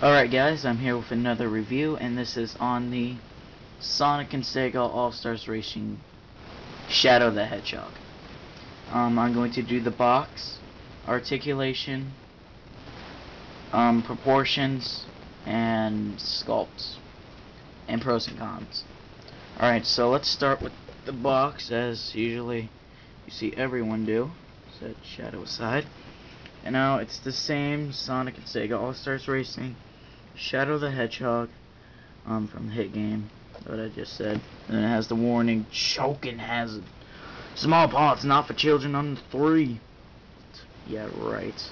Alright guys, I'm here with another review, and this is on the Sonic and Sega All-Stars Racing Shadow the Hedgehog. I'm going to do the box, articulation, proportions, and sculpts, and pros and cons. Alright, so let's start with the box, as usually you see everyone do. Set Shadow aside. And now it's the same Sonic and Sega All-Stars Racing Shadow the Hedgehog from the hit game, what I just said. And it has the warning, choking hazard. Small pots not for children under 3. Yeah, right.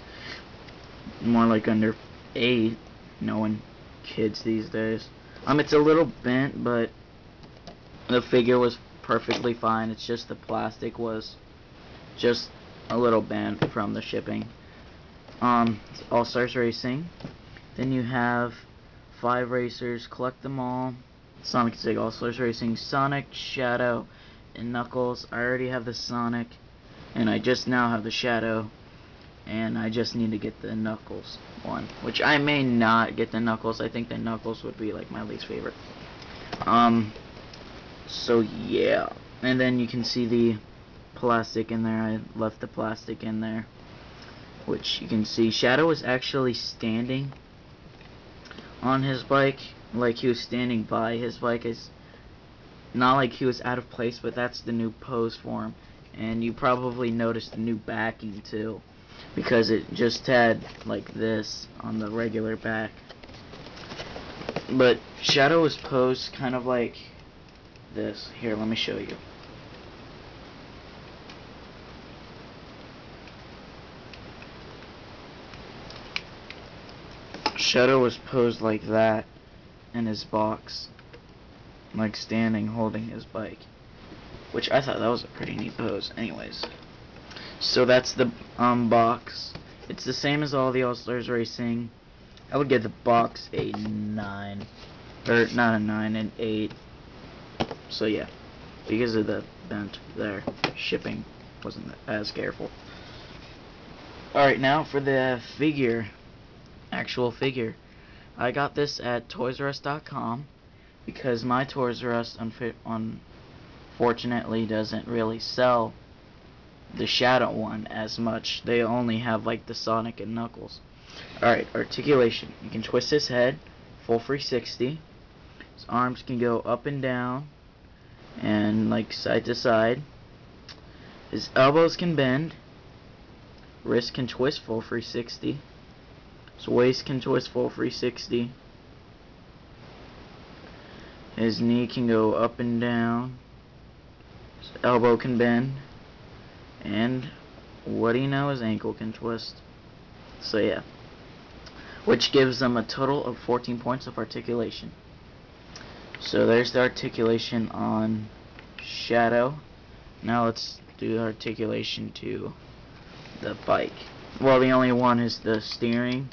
More like under 8, knowing kids these days. It's a little bent, but the figure was perfectly fine. It's just the plastic was just a little bent from the shipping. All-Stars Racing. Then you have 5 racers, collect them all. Sonic and Sega All-Stars Racing, Sonic, Shadow, and Knuckles. I already have the Sonic, and I just now have the Shadow, and I just need to get the Knuckles one, which I may not get the Knuckles. I think the Knuckles would be like my least favorite. So yeah, and then you can see the plastic in there. I left the plastic in there, which you can see Shadow is actually standing on his bike, like he was standing by his bike. Is not like he was out of place, but that's the new pose for him. And you probably noticed the new backing too, because it just had like this on the regular back. But Shadow was posed kind of like this. Here, let me show you. Shadow was posed like that in his box, like standing holding his bike, which I thought that was a pretty neat pose. Anyways, so that's the box. It's the same as all the All-Stars Racing. I would give the box a 9, or not a 9, an 8. So yeah, because of the bent there, shipping wasn't as careful. Alright, now for the figure. Actual figure. I got this at toysrus.com because my Toys R Us unfortunately doesn't really sell the Shadow one as much. They only have like the Sonic and Knuckles. Alright, articulation. You can twist his head, full 360. His arms can go up and down and like side to side. His elbows can bend. Wrist can twist full 360. His waist can twist full 360. His knee can go up and down. His elbow can bend. And what do you know, his ankle can twist. So yeah. Which gives them a total of 14 points of articulation. So there's the articulation on Shadow. Now let's do the articulation to the bike. Well, the only one is the steering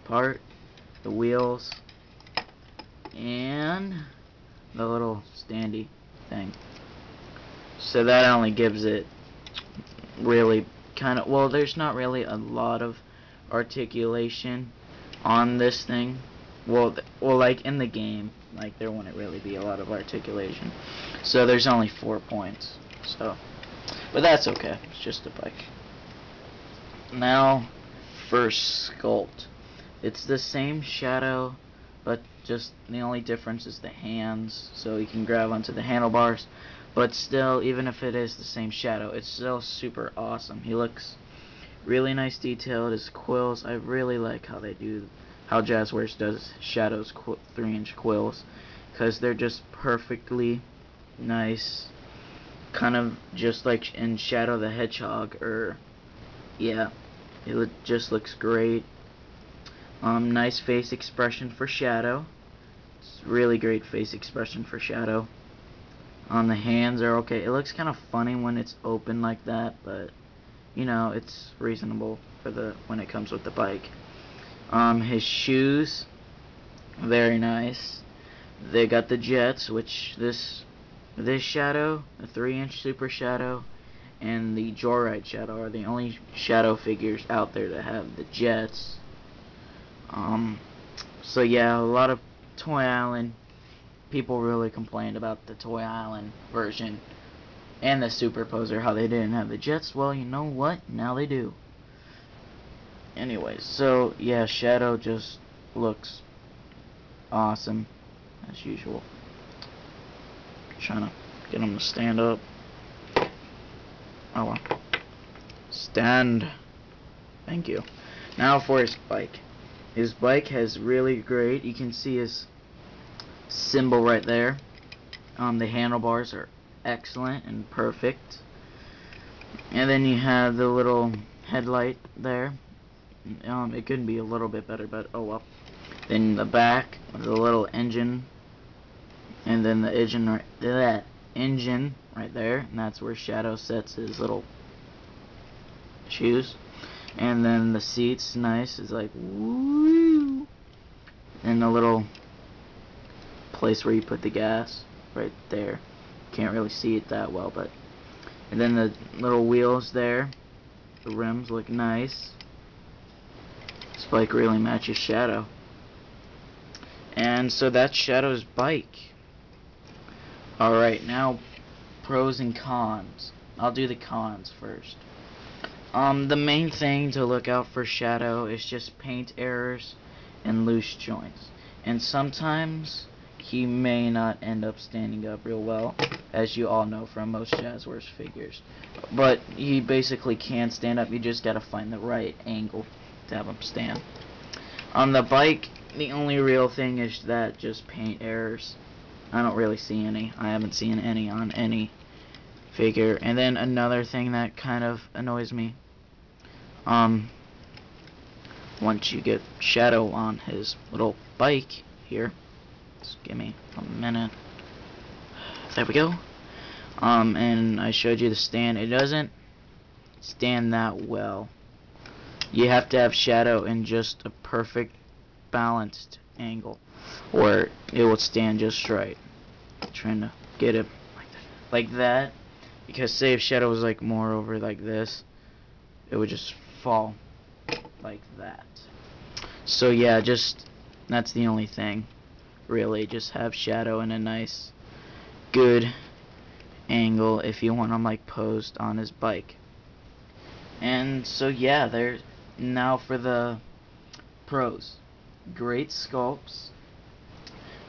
part, the wheels, and the little standy thing. So that only gives it really kind of, well, there's not really a lot of articulation on this thing. Well, like in the game, like there wouldn't really be a lot of articulation. So there's only 4 points. So, but that's okay. It's just a bike. Now for sculpt. It's the same Shadow, but just the only difference is the hands, so you can grab onto the handlebars. But still, even if it is the same Shadow, it's still super awesome. He looks really nice detailed. His quills, I really like how Jazzwares does Shadow's 3-inch quills, because they're just perfectly nice, kind of just like in Shadow the Hedgehog, or yeah, it just looks great. Nice face expression for Shadow. It's really great face expression for Shadow. The hands are okay. It looks kind of funny when it's open like that, but you know, it's reasonable for when it comes with the bike. His shoes, very nice. They got the jets, which this Shadow, the 3-inch Super Shadow, and the Joyride Shadow are the only Shadow figures out there that have the jets. So yeah, a lot of Toy Island people really complained about the Toy Island version and the Superposer, how they didn't have the jets. Well, you know what? Now they do. Anyways, so yeah, Shadow just looks awesome as usual. Trying to get him to stand up. Oh well. Stand. Thank you. Now for his bike. His bike has really great, you can see his symbol right there. The handlebars are excellent and perfect. And then you have the little headlight there. It could be a little bit better, but oh well. Then the back, the little engine, and then the engine right there, and that's where Shadow sets his little shoes. And then the seats, nice, it's like woo. And the little place where you put the gas right there. Can't really see it that well, but and then the little wheels there. The rims look nice. This bike really matches Shadow. And so that's Shadow's bike. Alright, now pros and cons. I'll do the cons first. The main thing to look out for Shadow is just paint errors and loose joints. And sometimes he may not end up standing up real well, as you all know from most Jazzwares figures. But he basically can stand up, you just gotta find the right angle to have him stand. On the bike, the only real thing is that just paint errors. I don't really see any. I haven't seen any on any figure. And then another thing that kind of annoys me, once you get Shadow on his little bike here, just give me a minute. There we go. And I showed you the stand. It doesn't stand that well. You have to have Shadow in just a perfect balanced angle, or it will stand just right. I'm trying to get it like that, because say if Shadow was like more over like this, it would just fall like that. So yeah, just that's the only thing really. Just have Shadow in a nice good angle if you want him like posed on his bike. And so yeah, there's now for the pros. Great sculpts,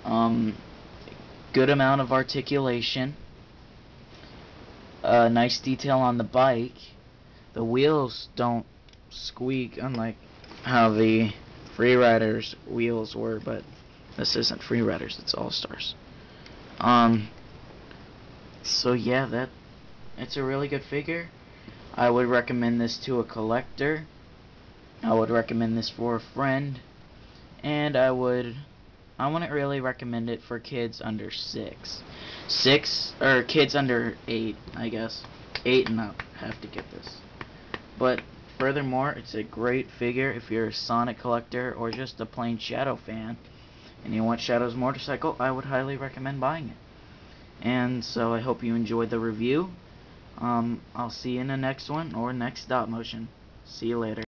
good amount of articulation, nice detail on the bike. The wheels don't squeak, unlike how the Free Riders wheels were, but this isn't Free Riders, it's All Stars. So yeah, it's a really good figure. I would recommend this to a collector. I would recommend this for a friend. And I wouldn't really recommend it for kids under 6. Or kids under 8, I guess. 8 and up have to get this. But furthermore, it's a great figure if you're a Sonic collector or just a plain Shadow fan and you want Shadow's motorcycle. I would highly recommend buying it. And so I hope you enjoyed the review. I'll see you in the next one or next stop motion. See you later.